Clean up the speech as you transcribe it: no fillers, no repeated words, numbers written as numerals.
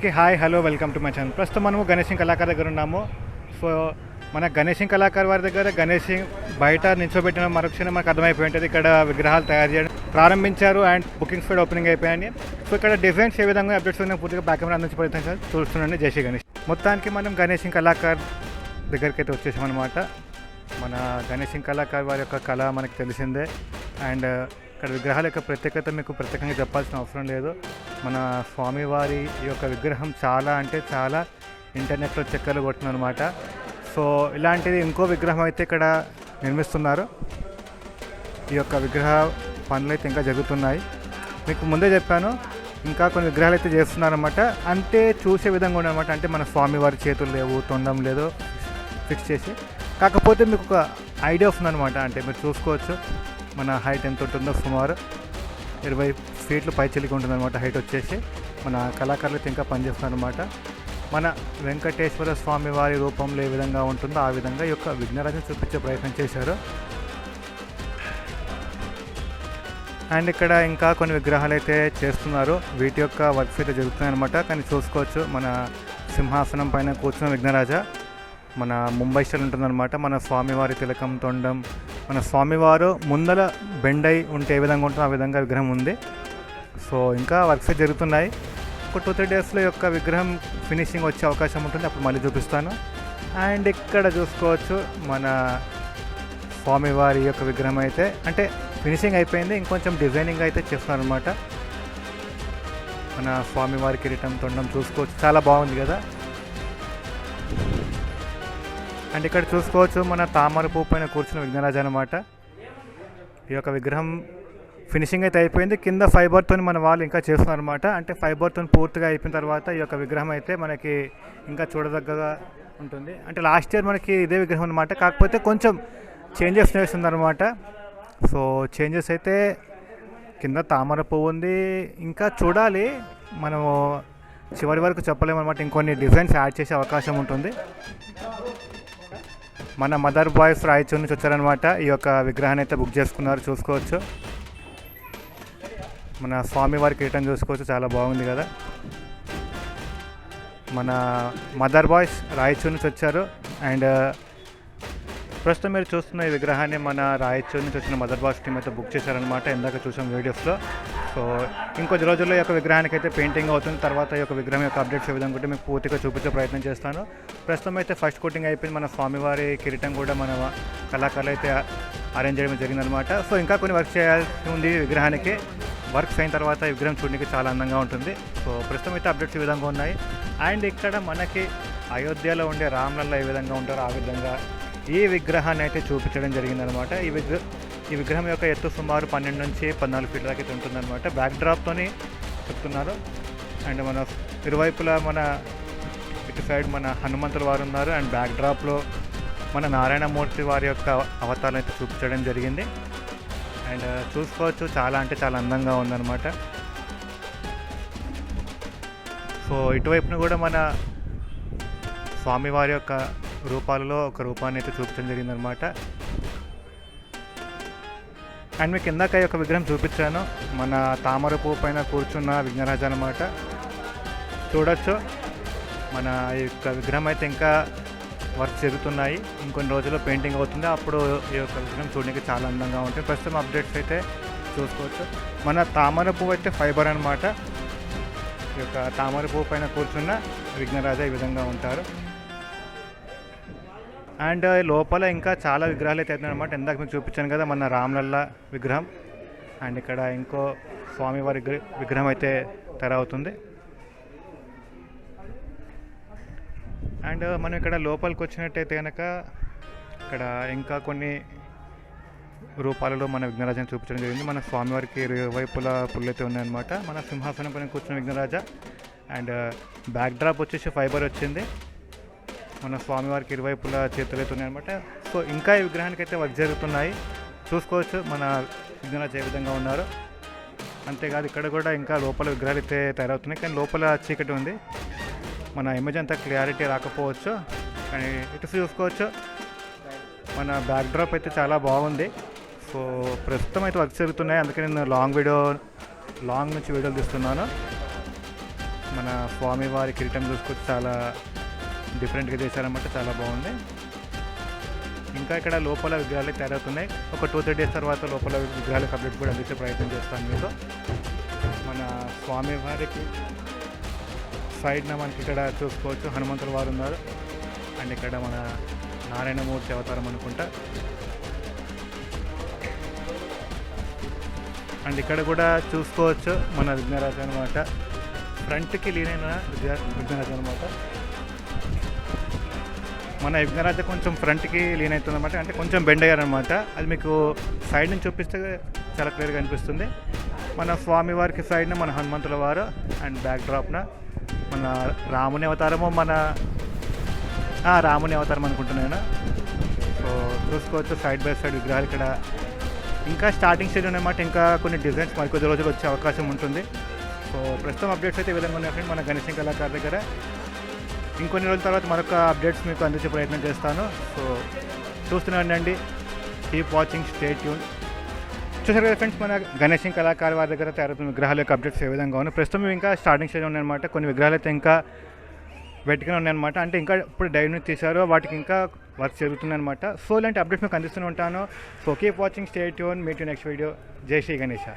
అందరికీ hi hello welcome to my channel. ప్రస్తుతం మనము గణేశం కళాకారు దగ్గర ఉన్నాము. సో మన గణేశం కళాకారు వారి దగ్గర గణేశం బయట నిల్చోబెట్టిన మరొకసారి మనకు అర్థమైపోయి ఉంటుంది ఇక్కడ విగ్రహాలు తయారు చేయడం ప్రారంభించారు అండ్ బుకింగ్స్ కూడా ఓపెనింగ్ అయిపోయాయి. సో ఇక్కడ డిజైన్స్ ఏ విధంగా అప్డేట్స్ ఉన్నాయి పూర్తిగా బ్యాక్ కెమెరా అందించి ప్రయత్నం చూస్తుండండి. జై శ్రీ గణేష్. మొత్తానికి మనం గణేశం కళాకారు దగ్గరికి అయితే వచ్చేసాం అనమాట. మన గణేశం కళాకారు వారి యొక్క కళ మనకు తెలిసిందే అండ్ ఇక్కడ విగ్రహాల యొక్క ప్రత్యేకత మీకు ప్రత్యేకంగా చెప్పాల్సిన అవసరం లేదు. మన స్వామివారి యొక్క విగ్రహం చాలా అంటే చాలా ఇంటర్నెట్లో చెక్కలు కొట్టినమాట. సో ఇలాంటిది ఇంకో విగ్రహం అయితే ఇక్కడ నిర్మిస్తున్నారు. ఈ యొక్క విగ్రహ పనులు అయితే ఇంకా జరుగుతున్నాయి. మీకు ముందే చెప్పాను ఇంకా కొన్ని విగ్రహాలు అయితే చేస్తున్నారన్నమాట. అంటే చూసే విధంగా ఉండనమాట. అంటే మన స్వామివారి చేతులు లేవు, తొండం లేదు ఫిక్స్ చేసి, కాకపోతే మీకు ఒక ఐడియా వస్తుందన్నమాట. అంటే మీరు చూసుకోవచ్చు మన హైట్ ఎంత ఉంటుందో, సుమారు 20 ఫీట్లు పైచిలికి ఉంటుందన్నమాట హైట్ వచ్చేసి. మన కళాకారులు అయితే ఇంకా పనిచేస్తున్నారన్నమాట. మన వెంకటేశ్వర స్వామి వారి రూపంలో ఏ విధంగా ఉంటుందో ఆ విధంగా ఈ యొక్క విఘ్నరాజును చూపించే ప్రయత్నం చేశారు. అండ్ ఇక్కడ ఇంకా కొన్ని విగ్రహాలు అయితే చేస్తున్నారు. వీటి యొక్క వర్క్స్ అయితే జరుగుతున్నాయన్నమాట. కానీ చూసుకోవచ్చు మన సింహాసనం పైన కూర్చున్న విఘ్నరాజ మన ముంబై స్టైల్ ఉంటుందన్నమాట. మన స్వామివారి తిలకం, తొండం, మన స్వామివారు ముందల బెండై ఉంటే ఏ విధంగా ఉంటుందో ఆ విధంగా విగ్రహం ఉంది. సో ఇంకా వర్క్స్ జరుగుతున్నాయి. ఒక 2-3 డేస్లో యొక్క విగ్రహం ఫినిషింగ్ వచ్చే అవకాశం ఉంటుంది. అప్పుడు మళ్ళీ చూపిస్తాను. అండ్ ఇక్కడ చూసుకోవచ్చు మన స్వామివారి యొక్క విగ్రహం అయితే అంటే ఫినిషింగ్ అయిపోయింది. ఇంకొంచెం డిజైనింగ్ అయితే చేస్తున్నారనమాట. మన స్వామివారి కిరీటం, తొండం చూసుకోవచ్చు, చాలా బాగుంది కదా. అండ్ ఇక్కడ చూసుకోవచ్చు మన తామర పువ్వు పైన కూర్చున్న విఘ్నరాజు అనమాట. ఈ యొక్క విగ్రహం ఫినిషింగ్ అయితే అయిపోయింది. కింద ఫైబర్తో మన వాళ్ళు ఇంకా చేస్తున్నారు అనమాట. అంటే ఫైబర్తో పూర్తిగా అయిపోయిన తర్వాత ఈ యొక్క విగ్రహం అయితే మనకి ఇంకా చూడదగ్గగా ఉంటుంది. అంటే లాస్ట్ ఇయర్ మనకి ఇదే విగ్రహం అనమాట. కాకపోతే కొంచెం చేంజెస్ చేస్తుంది అనమాట. సో చేంజెస్ అయితే కింద తామర పువ్వు ఉంది. ఇంకా చూడాలి, మనము చివరి వరకు చెప్పలేము అనమాట. ఇంకొన్ని డిజైన్స్ యాడ్ చేసే అవకాశం ఉంటుంది. మన మదర్ బాయ్స్ రాయచూర్ నుంచి వచ్చారనమాట. ఈ యొక్క విగ్రహాన్ని అయితే బుక్ చేసుకున్నారు. చూసుకోవచ్చు మన స్వామివారి కిరీటం చూసుకోవచ్చు, చాలా బాగుంది కదా. మన మదర్ బాయ్స్ రాయచూర్ నుంచి వచ్చారు. అండ్ ప్రస్తుతం మీరు చూస్తున్న ఈ విగ్రహాన్ని మన రాయచూర్ నుంచి వచ్చిన మదర్ బాయ్స్ టీమ్ అయితే బుక్ చేశారనమాట. ఇందాక చూసాం వీడియోస్లో. సో ఇంకొద్ది రోజుల్లో ఈ యొక్క విగ్రహానికి అయితే పెయింటింగ్ అవుతుంది. తర్వాత ఈ యొక్క విగ్రహం యొక్క అప్డేట్స్ ఏ విధంగా ఉంటే మీకు పూర్తిగా చూపించే ప్రయత్నం చేస్తాను. ప్రస్తుతం అయితే ఫస్ట్ కోటింగ్ అయిపోయింది. మన స్వామివారి కిరీటం కూడా మన కళాకారులు అయితే అరేంజ్ చేయడం జరిగిందనమాట. సో ఇంకా కొన్ని వర్క్ చేయాల్సి ఉంది విగ్రహానికి. వర్క్స్ అయిన తర్వాత ఈ విగ్రహం చూడడానికి చాలా అందంగా ఉంటుంది. సో ప్రస్తుతం అయితే అప్డేట్స్ ఈ విధంగా ఉన్నాయి. అండ్ ఇక్కడ మనకి అయోధ్యలో ఉండే రామ్లల్ల ఏ విధంగా ఉంటారో ఆ విధంగా ఈ విగ్రహాన్ని అయితే చూపించడం జరిగిందనమాట. ఈ విగ్రహం యొక్క ఎత్తు సుమారు 12 నుంచి 14 ఫీట్ల దాకా ఉంటుందన్నమాట. బ్యాక్ డ్రాప్తోని చెప్తున్నారు. అండ్ మన ఇరువైపులా మన ఇటు సైడ్ మన హనుమంతుల వారు ఉన్నారు. అండ్ బ్యాక్ డ్రాప్లో మన నారాయణమూర్తి వారి యొక్క అవతారం అయితే చూపించడం జరిగింది. అండ్ చూసుకోవచ్చు చాలా అంటే చాలా అందంగా ఉందన్నమాట. సో ఇటువైపున కూడా మన స్వామివారి యొక్క రూపాలలో ఒక రూపాన్ని అయితే చూపించడం జరిగిందనమాట. అండ్ మీకు ఇందాక ఒక విగ్రహం చూపించాను. మన తామర పువ్వు పైన కూర్చున్న విఘ్నరాజు అనమాట. చూడొచ్చు మన ఈ యొక్క విగ్రహం అయితే ఇంకా వర్క్ జరుగుతున్నాయి. ఇంకొన్ని రోజుల్లో పెయింటింగ్ అవుతుంది. అప్పుడు ఈ యొక్క విగ్రహం చూడడానికి చాలా అందంగా ఉంటుంది. ప్రస్తుతం అప్డేట్స్ అయితే చూసుకోవచ్చు. మన తామర పువ్వు అయితే ఫైబర్ అనమాట. ఈ యొక్క తామర పువ్వు పైన కూర్చున్న విఘ్నరాజు ఈ విధంగా ఉంటారు. అండ్ లోపల ఇంకా చాలా విగ్రహాలు అయితే అవుతున్నాయి. ఇందాక మీకు చూపించాను కదా మన రామ్లల్ల విగ్రహం. అండ్ ఇక్కడ ఇంకో స్వామివారి విగ్రహం అయితే తయారవుతుంది. అండ్ మనం ఇక్కడ లోపలికి వచ్చినట్టయితే కనుక ఇక్కడ ఇంకా కొన్ని రూపాలలో మన విఘ్నరాజాన్ని చూపించడం జరిగింది. మన స్వామివారికి ఇరువైపులా పుల్లు అయితే ఉన్నాయన్నమాట. మన సింహాసనం పైన కూర్చున్న విఘ్నరాజ. అండ్ బ్యాక్ డ్రాప్ వచ్చేసి ఫైబర్ వచ్చింది. మన స్వామివారికి ఇరువైపులా చేతులు అయితే ఉన్నాయన్నమాట. సో ఇంకా ఈ విగ్రహానికి అయితే వర్క్ జరుగుతున్నాయి. చూసుకోవచ్చు మన విఘ్నరాజ ఏ విధంగా ఉన్నారు. అంతేకాదు ఇక్కడ కూడా ఇంకా లోపల విగ్రహాలు అయితే తయారవుతున్నాయి. కానీ లోపల చీకటి ఉంది. మన ఇమేజ్ అంతా క్లారిటీ రాకపోవచ్చు. కానీ ఇటు చూసుకోవచ్చు మన బ్యాక్ డ్రాప్ అయితే చాలా బాగుంది. సో ప్రస్తుతం అయితే వర్క్ జరుగుతున్నాయి. అందుకే నేను లాంగ్ నుంచి వీడియోలు తీస్తున్నాను. మన స్వామివారి కిరీటం చూసుకొచ్చి చాలా డిఫరెంట్గా చేశారన్నమాట, చాలా బాగుంది. ఇంకా ఇక్కడ లోపల విగ్రహాలు తయారవుతున్నాయి. ఒక 2-3 డేస్ తర్వాత లోపల విగ్రహాలు కంప్లీట్ కూడా అందించే ప్రయత్నం చేస్తాను మీకు. మన స్వామివారికి సైడ్న మనకి ఇక్కడ చూసుకోవచ్చు హనుమంతుల వారు ఉన్నారు. అండ్ ఇక్కడ మన నారాయణమూర్తి అవతారం అనుకుంటా. అండ్ ఇక్కడ కూడా చూసుకోవచ్చు మన విఘ్నరాజు అనమాట, ఫ్రంట్కి లీనైన విఘ్నరాజు అనమాట. మన విఘ్నరాజు కొంచెం ఫ్రంట్కి లీన్ అవుతుంది అనమాట, అంటే కొంచెం బెండ్ అయ్యారనమాట. అది మీకు సైడ్ నుంచి చూపిస్తే చాలా క్లియర్గా అనిపిస్తుంది. మన స్వామివారికి సైడ్న మన హనుమంతుల వారు అండ్ బ్యాక్ డ్రాప్న మన రాముని అవతారము, మన రాముని అవతారం అనుకుంటున్నాను. సో చూసుకోవచ్చు సైడ్ బై సైడ్ విగ్రహాలు ఇక్కడ ఇంకా స్టార్టింగ్ స్టేజ్ ఉన్నమాట. ఇంకా కొన్ని డిజైన్స్ మరి కొద్ది రోజులు వచ్చే అవకాశం ఉంటుంది. సో ప్రస్తుతం అప్డేట్స్ అయితే ఈ విధంగా ఉన్నాయి ఫ్రెండ్ మన గణేశం కళాకారు దగ్గర. ఇంకొన్ని రోజుల తర్వాత మరొక అప్డేట్స్ మీకు అందించే ప్రయత్నం చేస్తాను. సో చూస్తూనే ఉండండి, కీప్ వాచింగ్, స్టే ట్యూన్. చూసారు కదా ఫ్రెండ్స్, మన గణేశం కళాకారు వారి దగ్గర తయారవుతున్న విగ్రహాల యొక్క అప్డేట్స్ ఏ విధంగా ఉన్నాయి. ప్రస్తుతం ఇంకా స్టార్టింగ్ స్టేజ్ ఉన్నాయన్నమాట. కొన్ని విగ్రహాలు అయితే ఇంకా వెట్గానే ఉన్నాయన్నమాట, అంటే ఇంకా ఇప్పుడు డైవ్ నుంచి తీశారు, వాటికి ఇంకా వర్క్ జరుగుతుందన్నమాట. సో ఇలాంటి అప్డేట్స్ మీకు అందిస్తూనే ఉంటాను. So keep watching, stay tune, meet you next video. జై శ్రీ గణేశ.